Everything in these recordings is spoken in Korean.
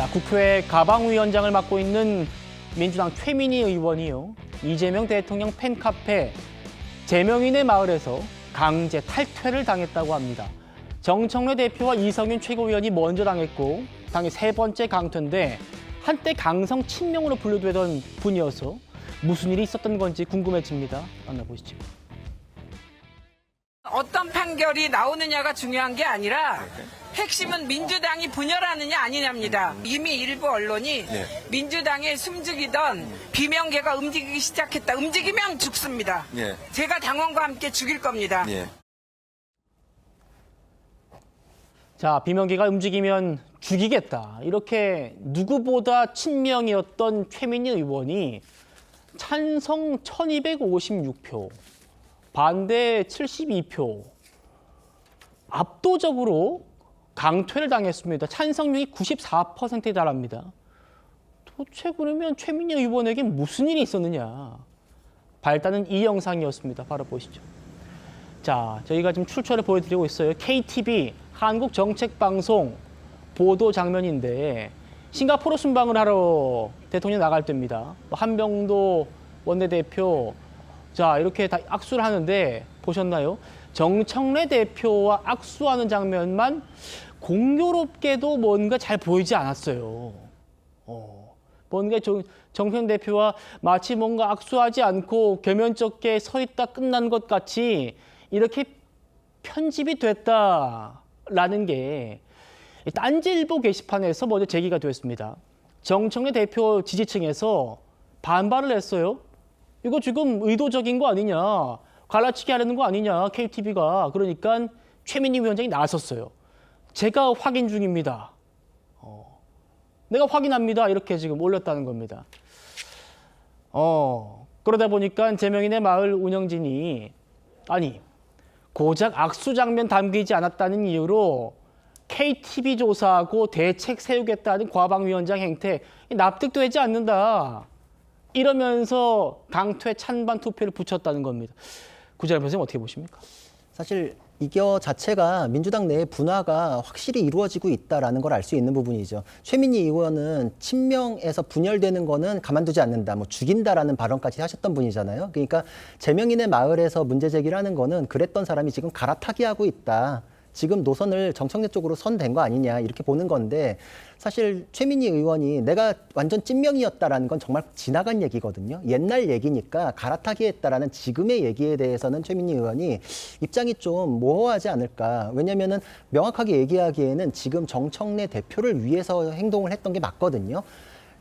자, 국회 가방위원장을 맡고 있는 민주당 최민희 의원이요. 이재명 대통령 팬카페 제명인의 마을에서 강제 탈퇴를 당했다고 합니다. 정청래 대표와 이성윤 최고위원이 먼저 당했고 당의 세 번째 강퇴인데 한때 강성 친명으로 분류되던 분이어서 무슨 일이 있었던 건지 궁금해집니다. 만나보시죠. 어떤 판결이 나오느냐가 중요한 게 아니라 핵심은 민주당이 분열하느냐 아니냐입니다. 이미 일부 언론이 민주당에 숨죽이던 비명계가 움직이기 시작했다. 움직이면 죽습니다. 제가 당원과 함께 죽일 겁니다. 자, 비명계가 움직이면 죽이겠다. 이렇게 누구보다 친명이었던 최민희 의원이 찬성 1256표, 반대 72표, 압도적으로 강퇴를 당했습니다. 찬성률이 94%에 달합니다. 도대체 그러면 최민희 의원에게 무슨 일이 있었느냐. 발단은 이 영상이었습니다. 바로 보시죠. 자, 저희가 지금 출처를 보여드리고 있어요. KTV 한국정책방송 보도 장면인데 싱가포르 순방을 하러 대통령이 나갈 때입니다. 한병도 원내대표, 자, 이렇게 다 악수를 하는데 보셨나요? 정청래 대표와 악수하는 장면만 공교롭게도 뭔가 잘 보이지 않았어요. 뭔가 정청래 대표와 마치 뭔가 악수하지 않고 겸연쩍게 서 있다 끝난 것 같이 이렇게 편집이 됐다라는 게 딴지일보 게시판에서 먼저 제기가 됐습니다. 정청래 대표 지지층에서 반발을 했어요. 이거 지금 의도적인 거 아니냐, 갈라치기 하려는 거 아니냐, KTV가. 그러니까 최민희 위원장이 나섰어요. 제가 확인 중입니다. 내가 확인합니다. 이렇게 지금 올렸다는 겁니다. 그러다 보니까 제명인의 마을 운영진이 아니 고작 악수 장면 담기지 않았다는 이유로 KTV 조사하고 대책 세우겠다는 과방위원장 행태 납득되지 않는다. 이러면서 강퇴 찬반 투표를 붙였다는 겁니다. 구자람 선생님 어떻게 보십니까? 사실 이거 자체가 민주당 내 분화가 확실히 이루어지고 있다라는 걸 알 수 있는 부분이죠. 최민희 의원은 친명에서 분열되는 거는 가만두지 않는다, 뭐 죽인다라는 발언까지 하셨던 분이잖아요. 그러니까 제명인의 마을에서 문제 제기를 하는 거는 그랬던 사람이 지금 갈아타기 하고 있다. 지금 노선을 정청래 쪽으로 선된 거 아니냐 이렇게 보는 건데 사실 최민희 의원이 내가 완전 찐명이었다라는 건 정말 지나간 얘기거든요. 옛날 얘기니까 갈아타기 했다라는 지금의 얘기에 대해서는 최민희 의원이 입장이 좀 모호하지 않을까. 왜냐면은 명확하게 얘기하기에는 지금 정청래 대표를 위해서 행동을 했던 게 맞거든요.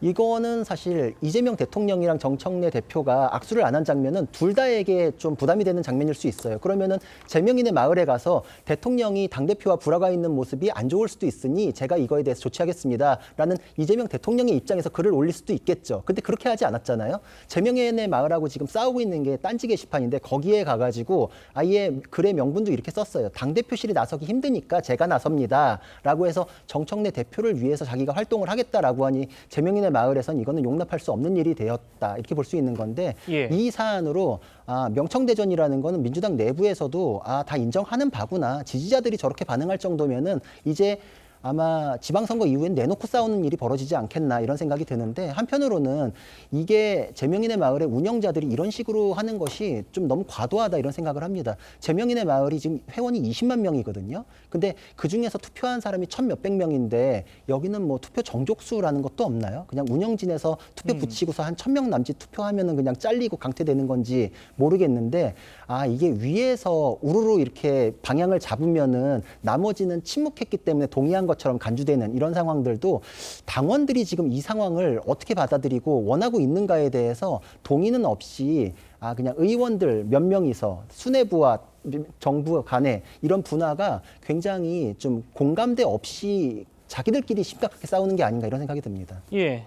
이거는 사실 이재명 대통령이랑 정청래 대표가 악수를 안 한 장면은 둘 다에게 좀 부담이 되는 장면일 수 있어요. 그러면은 제명인의 마을에 가서 대통령이 당대표와 불화가 있는 모습이 안 좋을 수도 있으니 제가 이거에 대해서 조치하겠습니다라는 이재명 대통령의 입장에서 글을 올릴 수도 있겠죠. 근데 그렇게 하지 않았잖아요. 제명인의 마을하고 지금 싸우고 있는 게 딴지 게시판인데 거기에 가가지고 아예 글의 명분도 이렇게 썼어요. 당대표실이 나서기 힘드니까 제가 나섭니다라고 해서 정청래 대표를 위해서 자기가 활동을 하겠다라고 하니 제명인의 마을에선 이거는 용납할 수 없는 일이 되었다 이렇게 볼 수 있는 건데 이 사안으로 명청대전이라는 거는 민주당 내부에서도 다 인정하는 바구나, 지지자들이 저렇게 반응할 정도면은 이제 아마 지방선거 이후엔 내놓고 싸우는 일이 벌어지지 않겠나 이런 생각이 드는데 한편으로는 이게 제명인의 마을의 운영자들이 이런 식으로 하는 것이 좀 너무 과도하다 이런 생각을 합니다. 제명인의 마을이 지금 회원이 20만 명이거든요. 근데 그중에서 투표한 사람이 1,000몇백 명인데 여기는 뭐 투표 정족수라는 것도 없나요? 그냥 운영진에서 투표 붙이고서 한 1,000명 남짓 투표하면은 그냥 잘리고 강퇴되는 건지 모르겠는데 이게 위에서 우르르 이렇게 방향을 잡으면은 나머지는 침묵했기 때문에 동의한 것처럼 간주되는 이런 상황들도 당원들이 지금 이 상황을 어떻게 받아들이고 원하고 있는가에 대해서 동의는 없이 그냥 의원들 몇 명이서 수뇌부와 정부 간에 이런 분화가 굉장히 좀 공감대 없이 자기들끼리 심각하게 싸우는 게 아닌가 이런 생각이 듭니다. 예.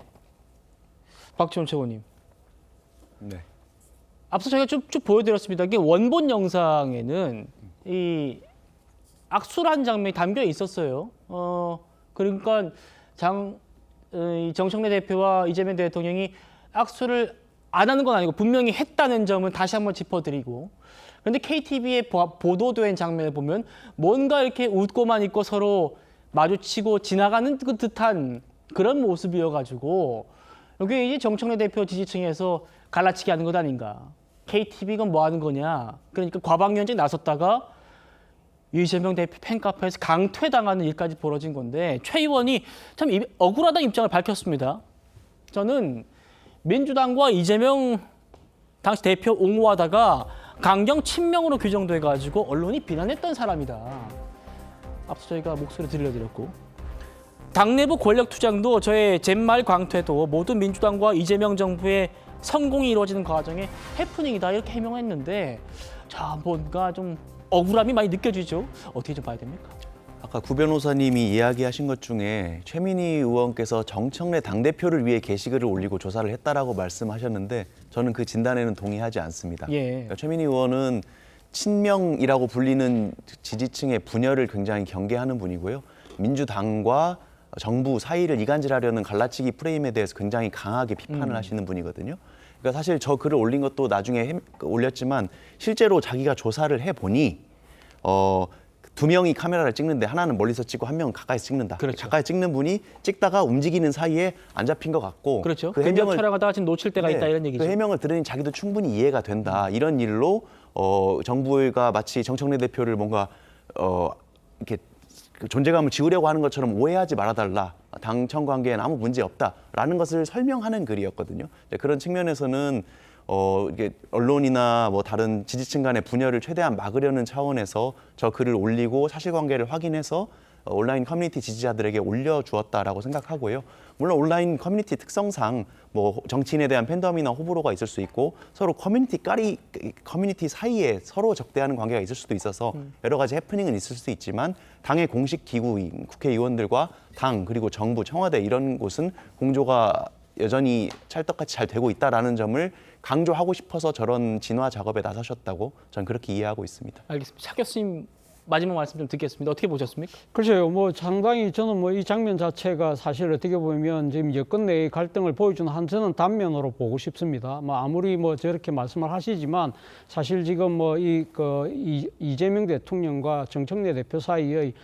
박지원 최고님. 네. 앞서 저희가 쭉 보여드렸습니다. 이게 원본 영상에는 이 악수라는 장면이 담겨 있었어요. 그러니까 정청래 대표와 이재명 대통령이 악수를 안 하는 건 아니고 분명히 했다는 점을 다시 한번 짚어드리고, 그런데 KTV에 보도된 장면을 보면 뭔가 이렇게 웃고만 있고 서로 마주치고 지나가는 듯한 그런 모습이어가지고 여기 이제 정청래 대표 지지층에서 갈라치기 하는 것 아닌가. KTV가 뭐 하는 거냐. 그러니까 과방위원장이 나섰다가 이재명 대표 팬카페에서 강퇴당하는 일까지 벌어진 건데 최 의원이 참 억울하다는 입장을 밝혔습니다. 저는 민주당과 이재명 당시 대표 옹호하다가 강경 친명으로 규정돼가지고 언론이 비난했던 사람이다. 앞서 저희가 목소리 들려드렸고 당 내부 권력 투쟁도 저의 잿말 광퇴도 모두 민주당과 이재명 정부의 성공이 이루어지는 과정에 해프닝이다 이렇게 해명했는데 자 뭔가 좀 억울함이 많이 느껴지죠. 어떻게 좀 봐야 됩니까? 아까 구 변호사님이 이야기하신 것 중에 최민희 의원께서 정청래 당대표를 위해 게시글을 올리고 조사를 했다라고 말씀하셨는데 저는 그 진단에는 동의하지 않습니다. 예. 그러니까 최민희 의원은 친명이라고 불리는 지지층의 분열을 굉장히 경계하는 분이고요. 민주당과 정부 사이를 이간질하려는 갈라치기 프레임에 대해서 굉장히 강하게 비판을 하시는 분이거든요. 그러니까 사실 저 글을 올린 것도 나중에 올렸지만 실제로 자기가 조사를 해보니 두 명이 카메라를 찍는데 하나는 멀리서 찍고 한 명은 가까이서 찍는다. 그렇죠. 가까이 찍는 분이 찍다가 움직이는 사이에 안 잡힌 것 같고 그렇죠. 그 근접 해명을 촬영하다가 지금 놓칠 때가 있다 이런 얘기죠. 그 해명을 들으니 자기도 충분히 이해가 된다. 이런 일로 정부가 마치 정청래 대표를 뭔가 이렇게 그 존재감을 지우려고 하는 것처럼 오해하지 말아달라. 당청 관계에는 아무 문제 없다라는 것을 설명하는 글이었거든요. 그런 측면에서는 이게 언론이나 뭐 다른 지지층 간의 분열을 최대한 막으려는 차원에서 저 글을 올리고 사실관계를 확인해서 온라인 커뮤니티 지지자들에게 올려주었다라고 생각하고요. 물론 온라인 커뮤니티 특성상 뭐 정치인에 대한 팬덤이나 호불호가 있을 수 있고 서로 커뮤니티 사이에 서로 적대하는 관계가 있을 수도 있어서 여러 가지 해프닝은 있을 수 있지만 당의 공식 기구인 국회의원들과 당 그리고 정부, 청와대 이런 곳은 공조가 여전히 찰떡같이 잘 되고 있다라는 점을 강조하고 싶어서 저런 진화 작업에 나서셨다고 저는 그렇게 이해하고 있습니다. 알겠습니다. 차 교수님 마지막 말씀 좀 듣겠습니다. 어떻게 보셨습니까? 글쎄요, 뭐 상당히 저는 뭐 이 장면 자체가 사실 어떻게 보면 지금 여권 내의 갈등을 보여주는 한 저는 단면으로 보고 싶습니다. 뭐 아무리 뭐 저렇게 말씀을 하시지만 사실 지금 뭐 이재명 대통령과 정청래 대표 사이의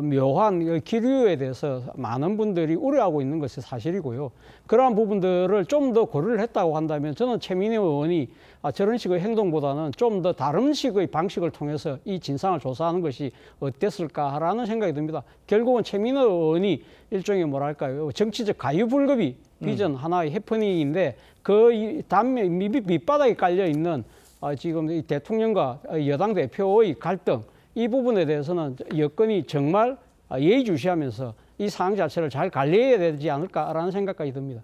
묘한 기류에 대해서 많은 분들이 우려하고 있는 것이 사실이고요. 그러한 부분들을 좀 더 고려를 했다고 한다면 저는 최민희 의원이 저런 식의 행동보다는 좀 더 다른 식의 방식을 통해서 이 진상을 조사하는 것이 어땠을까라는 생각이 듭니다. 결국은 최민희 의원이 일종의 뭐랄까요, 정치적 가유불급이 빚은 하나의 해프닝인데 그 단면 밑바닥에 깔려 있는 지금 이 대통령과 여당 대표의 갈등 이 부분에 대해서는 여건이 정말 예의주시하면서 이 상황 자체를 잘 관리해야 되지 않을까라는 생각까지 듭니다.